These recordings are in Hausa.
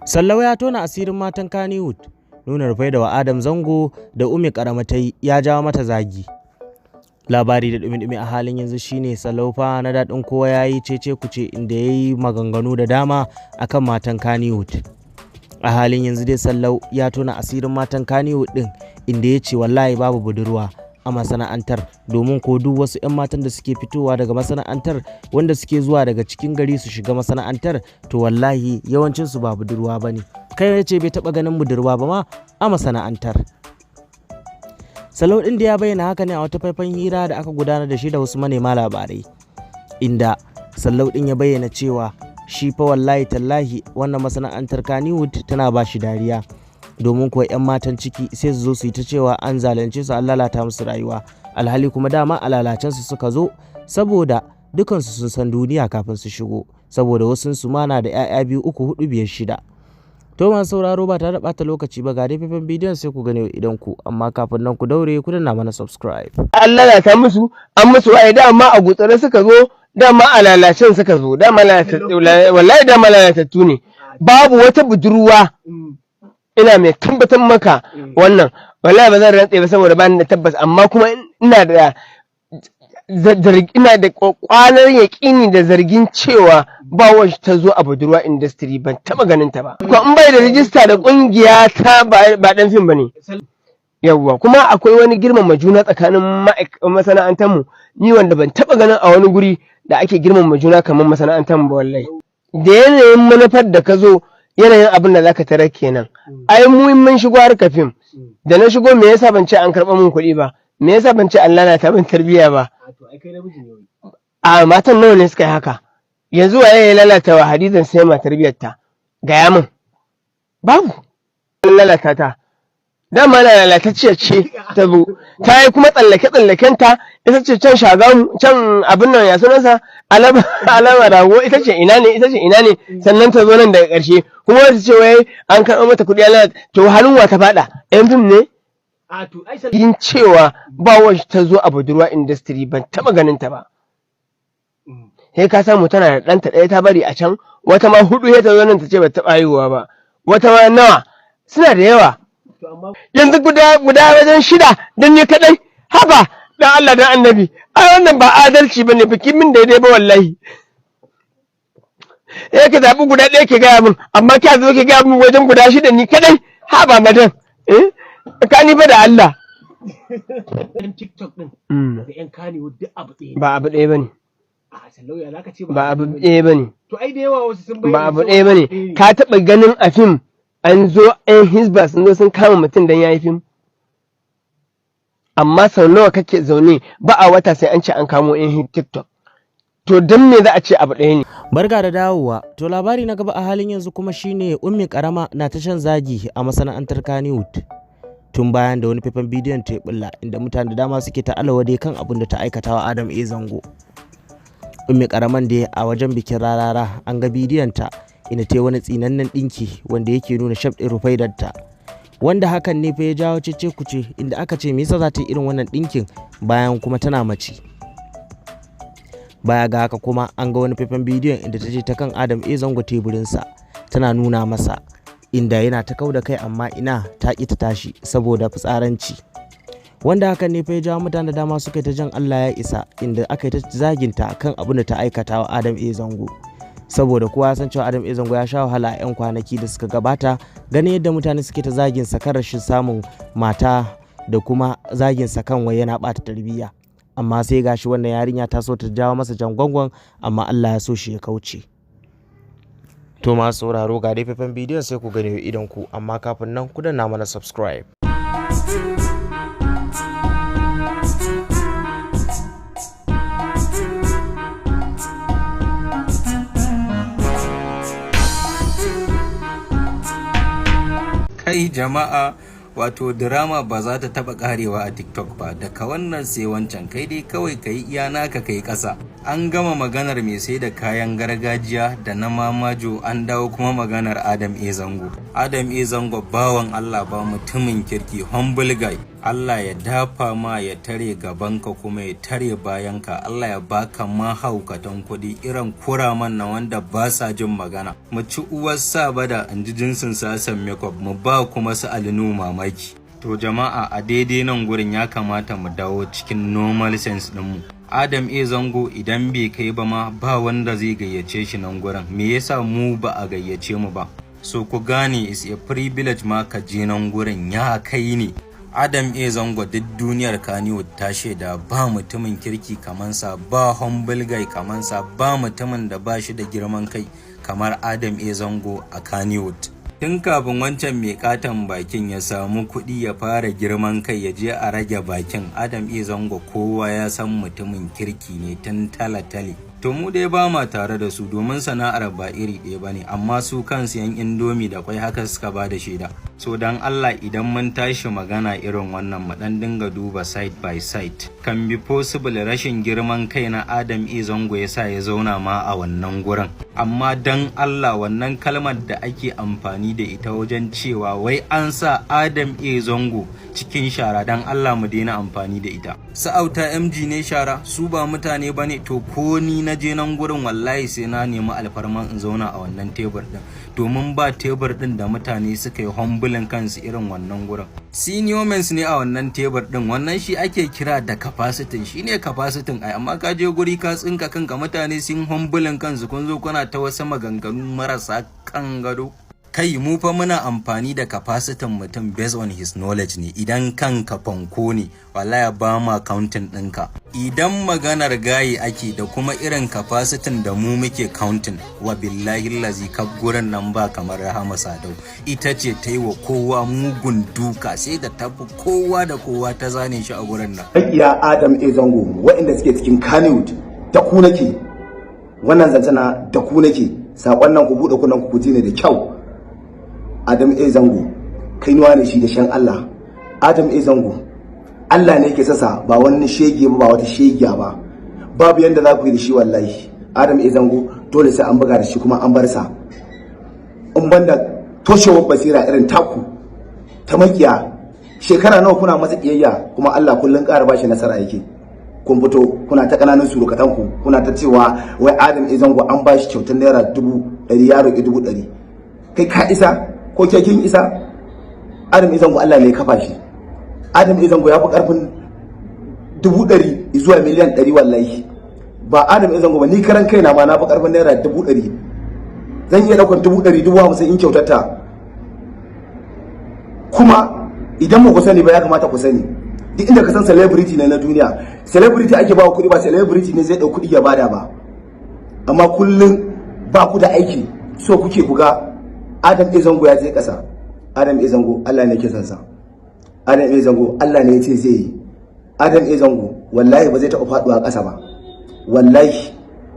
Sallau ya tona asirin matan Kannywood, nuna Rufai da Adam Zango da Ummi Karamatai ya jawo mata zagi. Labari da dumi-dumi a halin yanzu shine Sallau fa na daɗin kowa ya yi cece kuce inda ya yi maganganu da dama akan matan Kannywood. A halin yanzu dai Sallau ya tona asirin matan Kannywood din inda ya ce wallahi babu budurwa a masana'antar, domin ko duk wasu 'yan matan da suke fitowa daga masana'antar wanda suke zuwa daga cikin gari su shiga masana'antar to wallahi yawancinsu ba budurwa ba ne. Kai ya ce bai taɓa ganin budurwa ba ma a masana'antar. Sallau ɗin da ya bayyana haka ne a wata faifan hira da aka gudanar da shi da wasu manema labarai, inda Sallau ɗin ya bayyana cewa shi fa wallahi tallahi wannan masana'antar Kannywood tana ba shi dariya, domin kuwa 'yan matan ciki sai su zo su yi ta cewa an zalunce su, an lalata musu rayuwa, alhali kuma dama a lalacensu suka zo, saboda dukansu sun san duniya kafin su shigo, saboda wasu su ma na da 'ya'ya 2, 3, 4, 5, 6. To masu sauraro ba tare da ɓata lokaci ba, ga dai faifan bidiyon sai ku gane idan ku, amma kafin nan ku daure ku danna mana subscribe. an lalata musu, an musu waye, dama a gutsare suka zo, dama a lalacen suka zo, dama wallahi dama lalatattu ne, babu wata budurwa. Ina mai tabbatar maka wannan, wallahi ba zan rantse ba saboda ba ni da tabbas, amma kuma ina da kwakwalar yaƙini da zargin cewa ba wacce ta zo a budurwa industry, ban taba ganin ta ba. Ko in bai da rijista da kungiya ta ba dan fim bane. Yawwa, kuma akwai wani girmama juna tsakanin masana'antar mu, ni wanda ban taba ganin a wani guri da ake girmama juna kamar masana'antar mu ba wallahi. Da yanayin manufar da ka zo, yanayin abin da zaka tarar kenan. Ai mun shigo harka fim, da na shigo me yasa ban ce an karɓa min kuɗi ba, me yasa ban ce an lalata min tarbiyya ba. A matan nawa ne suka yi haka? Yanzu waye ya lalata wa Hadizan sai ma tarbiyyar ta? Gaya min. Babu. An lalata ta. Dama lalatacciya ce ta zo, ta yi kuma tsallake-tsallakenta, ita ce can shagamu, can abin nan ya sunansa, alama rago, ita ce ina ne, sannan ta zo nan daga ƙarshe, kuma wata ce wai an karɓo mata kuɗi an lalata, to hannun wa ta faɗa, ‘yan fim ne? Yin cewa ba wacce ta zo a budurwa industry, ban taɓa ganin ta ba. Sai ka samu tana da ɗanta ɗaya ta bari a can, wata ma 4 ya ta zo nan ta ce ba ta taɓa haihuwa ba, wata ma nawa, suna da yawa. Yanzu guda wajen 6 don ni kadai, haba dan Allah dan annabi, ai wannan ba adalci bane, biki min daidai ba wallahi. Ka zabi guda ɗaya ke gaya min, amma ka zo ke gaya min wajen guda 6 ni kadai, haba madan, ka ni fa da Allah. Yan TikTok din da yan Kannywood duk abu ɗaya. Ba abu ɗaya bane. A Sallau ya zaka ce ba abu ɗaya bane. To ai da yawa wasu sun bayyana ba abu ɗaya bane. Ka taɓa ganin a fim an zo ‘yan Hisba sun zo sun kama mutum don ya yi fim? Amma sau nawa kake zaune ba a wata sai an ce an kamo ‘yan TikTok. To don me za a ce abu ɗaya ne? Barka da dawowa. To labari na gaba a halin yanzu kuma shine Ummi Karama na ta shan zagi a masana'antar Kannywood. Tun bayan da wani faifan bidiyon ta bulla inda mutane da dama suke ta alawade kan abin da ta aikata wa Adam Zango. Ummi Karaman da a wajen bikin Rarara an ga bidiyon ta ina ta wani tsinannen ɗinki wanda yake nuna shaf ɗin Rufaidarta, wanda hakan ne fa ya jawo cece kuce, inda aka ce me yasa za ta yi irin wannan ɗinkin bayan kuma tana mace. Baya ga haka kuma an ga wani faifan bidiyon inda ta je ta kan Adam Zango teburinsa tana nuna masa, inda yana ta kau da kai amma ina ta ƙi ta tashi saboda fitsaranci, wanda hakan ne fa ya jawo mutane da dama suka yi ta jan Allah ya isa, inda aka yi ta zaginta kan abin da ta aikata wa Adam Zango. Saboda kowa san cewa Adam Zango ya sha wahala a 'yan kwanaki da suka gabata, ganin yadda mutane suke ta zagin sa kan rashin samun mata da kuma zagin sa kan wai yana bata tarbiyya, amma sai gashi wannan yarinya ta so ta jawo masa jangwangwan, amma Allah ya so shi ya kauce. To masu sauraro ga dai faifan bidiyon sai ku gane idan ku, amma kafin nan ku danna mana subscribe. Kai jama'a, wato drama ba za ta taba karewa a TikTok ba, daga wannan sai wancan, kai dai kawai kai iya naka kai kasa. an gama maganar mai sai da kayan gargajiya da na mamajo, an dawo kuma maganar Adam A Zango. Adam A Zango bawan Allah ba mutumin kirki, humble guy. Allah ya dafa ma ya tare gabanka kuma ya tare bayanka. Allah ya baka mahaukatan kuɗi irin kuraman na wanda ba sa jin magana. Mu ci uwar sa bada in ji jinsin sasan makeup, mu ba kuma su alinu mamaki. To jama'a a daidai nan gurin ya kamata mu dawo cikin normal sense ɗinmu. Adam A Zango idan bai kai ba ma ba wanda zai gayyace shi nan gurin. Me yasa mu ba a gayyace mu ba? So ku gane is a privilege ma ka je nan gurin, ya kai ne. Adam A Zango duk duniyar Kannywood ta shaida ba mutumin kirki kamansa, ba humble guy kamansa, ba mutumin da ba shi da girman kai kamar Adam A Zango a Kannywood. Tun kafin wancan mai katon bakin ya samu kuɗi ya fara girman kai ya je a rage bakin, Adam A Zango kowa ya san mutumin kirki ne tun tale-tale. To mu dai ba ma tare da su domin sana'ar ba iri ɗaya ba ne, amma su kansu yan indomi da kwai haka suka ba da shaida. So dan Allah idan mun tashi magana irin wannan mu dan dinga duba side by side. Kan be possible rashin girman kai na Adam A Zango ya sa ya zauna ma a wannan gurin. Amma dan Allah wannan kalmar da ake amfani da ita wajen cewa wai an sa Adam A Zango cikin shara, dan Allah mu daina amfani da ita. Sa'auta MG ne shara, su ba mutane bane. To ko ni na je nan gurin wallahi sai na nemi alfarman in zauna a wannan tebur din, domin ba tebur din da mutane suka yi humbulin kansu irin wannan gurin. Senior mens ne a wannan tebur din, wannan shi ake kira da capacity, shine capacity ai. Amma ka je guri ka tsinka kanka mutane sun humbulin kansu, kun zo kuna ta wasu maganganu marasa kan gado. Kai mu fa muna amfani da capacity mutum based on his knowledge ne. Idan kanka fanko ne wallahi ba ma counting ɗinka. Idan maganar gayi ake da kuma irin capacity da mu muke counting, wa billahi lazi ka gurin nan ba kamar Rahama Sadau. Ita ce ta yi wa kowa mugun duka, sai da tafi kowa da kowa ta zane shi a gurin nan. Iya Adam A Zango waɗanda suke cikin Kannywood da ku nake, wannan zancana da ku nake, saƙon nan ku buɗe kunan ku ji ne da kyau. Adam A Zango kainuwa ne shi da shan Allah. Adam A Zango Allah ne yake sasa, ba wani shege ba wata shegiya ba. Babu yanda za ku yi da shi wallahi. Adam A Zango dole sai an buga da shi kuma an bar sa. In banda toshewar basira irin taku ta makiya, shekara nawa kuna masa kiyayya kuma Allah kullun ƙara bashi nasara yake. Kun fito kuna ta kananan surukatanku, kuna ta cewa wai Adam A Zango an bashi kyautar naira 100,000, ya roƙi 100,000. Kai ka isa ko ke kin isa? Adam A Zango Allah ne ya kafa shi. Adam A Zango ya fi karfin 100,000 zuwa miliyan 100 wallahi. Ba Adam A Zango ba, ni karan kaina ma na fi karfin naira 100,000. Zan iya daukar 100,000, 50,000 in kyautata. Kuma idan ba ku sani ba ya kamata ku sani. Duk inda ka san celebrity ne na duniya, celebrity ake ba kuɗi, ba celebrity ne zai ɗau kuɗi ya bada ba. Amma kullum ba ku da aiki, so kuke buga. Adam A Zango ya je ƙasa. Adam A Zango Allah ne yake son sa. Adam A Zango Allah ne ya ce zai yi. Adam A Zango wallahi ba zai taɓa faɗuwa ƙasa ba. Wallahi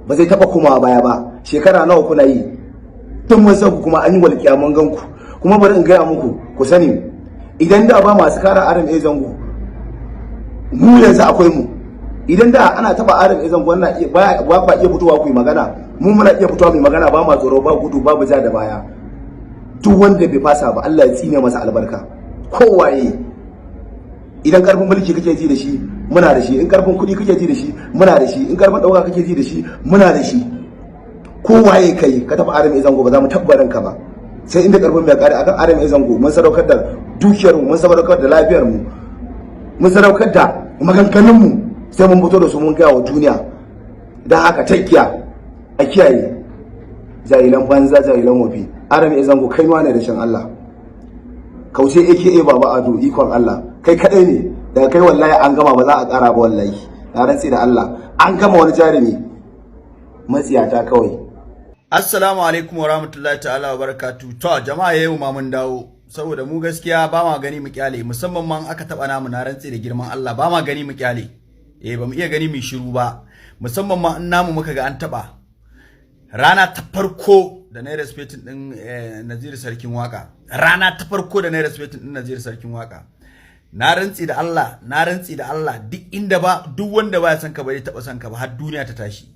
ba zai taɓa komawa baya ba. Shekara nawa kuna yi? Tun mun san ku kuma an yi walƙiya mun gan ku. Kuma bari in gaya muku ku sani, idan da ba masu kara Adam A Zango, mu yanzu akwai mu. Idan da ana taɓa Adam A Zango wannan ba iya fitowa ku yi magana, mu muna iya fitowa mu yi magana, ba ma tsoro, ba gudu, babu ja da baya. Duk wanda bai fasa ba Allah ya tsine masa albarka. Kowaye, idan karfin mulki kake ji da shi muna da shi, in karfin kuɗi kake ji da shi muna da shi, in karfin ɗauka kake ji da shi muna da shi. Kowaye kai ka taɓa Adam A Zango ba za mu tabbaran ka ba, sai inda karfin mai kare. Akan Adam A Zango mun sadaukar da dukiyar mu, mun sadaukar da lafiyar mu, mun sadaukar da maganganun mu, sai mun fito da su mun gaya wa duniya. Dan haka takkiya a kiyaye jahilan banza, jahilan wofi. Adam A Zango kainuwa ne da shan Allah. Kauce AKA Baba Ado ikon Allah, kai kadai ne. Daga kai wallahi an gama, ba za a kara ba wallahi. Na rantsi da Allah an gama wani jarumi matsiyata kawai. Assalamu alaikum wa rahmatullahi ta'ala wa barakatuh. To jama'a yau ma mun dawo, saboda mu gaskiya ba ma gani mu kyale, musamman man aka taba namu, na rantsi da girman Allah ba ma gani mu kyale. Ba mu iya gani mu shiru ba, musamman ma in namu muka ga an taba. Rana ta farko da na respectin din Naziru Sarkin Waka, rana ta farko da na respectin din Naziru Sarkin Waka, na rantsi da Allah duk inda ba, duk wanda ba ya san ka ba zai taba san ka ba har duniya ta tashi.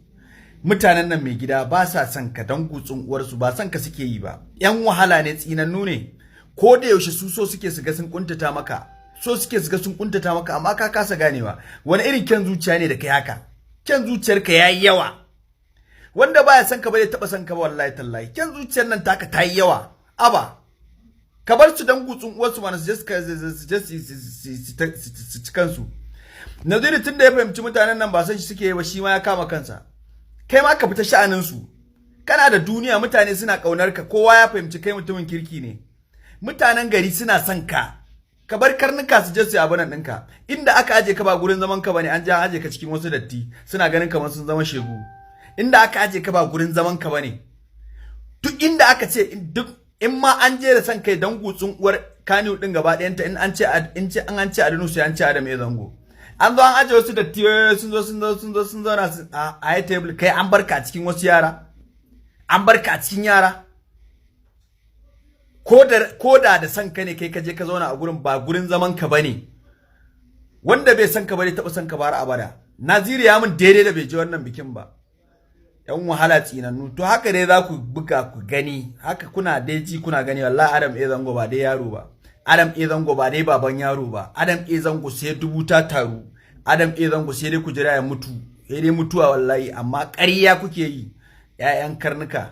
mutanen nan mai gida ba sa son ka dan gutsun uwarsu ba son ka suke yi ba, yan wahala ne, tsinannu ne, ko da yaushe su so suke su ga sun kuntata maka, amma ka kasa ganewa. Wani irin kyan zuciya ne da kai haka? Kyan zuciyarka yayi yawa. Wanda baya son ka ba zai taba son ka ba, wallahi tallahi kyan zuciyar nan taka ta yi yawa. Aba ka bar su dan gutsun uwarsu mana su ci kansu. Naziru tunda ya fahimci mutanen nan ba san shi suke yi ba, shi ma ya kama kansa. Kai ma ka fita sha'anin su. Kana da duniya, mutane suna kaunar ka, kowa ya fahimci kai mutumin kirki ne. Mutanen gari suna son ka. Ka bar karnuka su je su abin nan ɗinka. Inda aka aje ka ba gurin zaman ka bane, an je an aje ka cikin wasu datti, suna ganin kamar sun zama shegu. Inda aka aje ka ba gurin zaman ka bane. Duk inda aka ce duk in ma an je da san kai dan gutsun uwar Kano din gaba ɗayanta, in an ce Adunu sai an ce Adam ya zango. An zo an aje wasu datti sun zauna a table, kai an barka a cikin wasu yara. An barka a cikin yara. Ko da san ka ne kai ka je ka zauna a gurin, ba gurin zaman ka bane. Wanda bai san ka bane taba san ka ba har abada. Naziru ya mun daidai da bai je wannan bikin ba. Yan wahala tsinannu, to haka dai za ku buga ku gani, haka kuna dai ji kuna gani. Wallahi Adam A Zango ba dai yaro ba, Adam A Zango ba dai baban yaro ba, Adam A Zango sai dubu ta taru, Adam A Zango sai dai ku jira ya mutu, sai dai mutuwa wallahi, amma ƙarya kuke yi, 'ya'yan karnuka.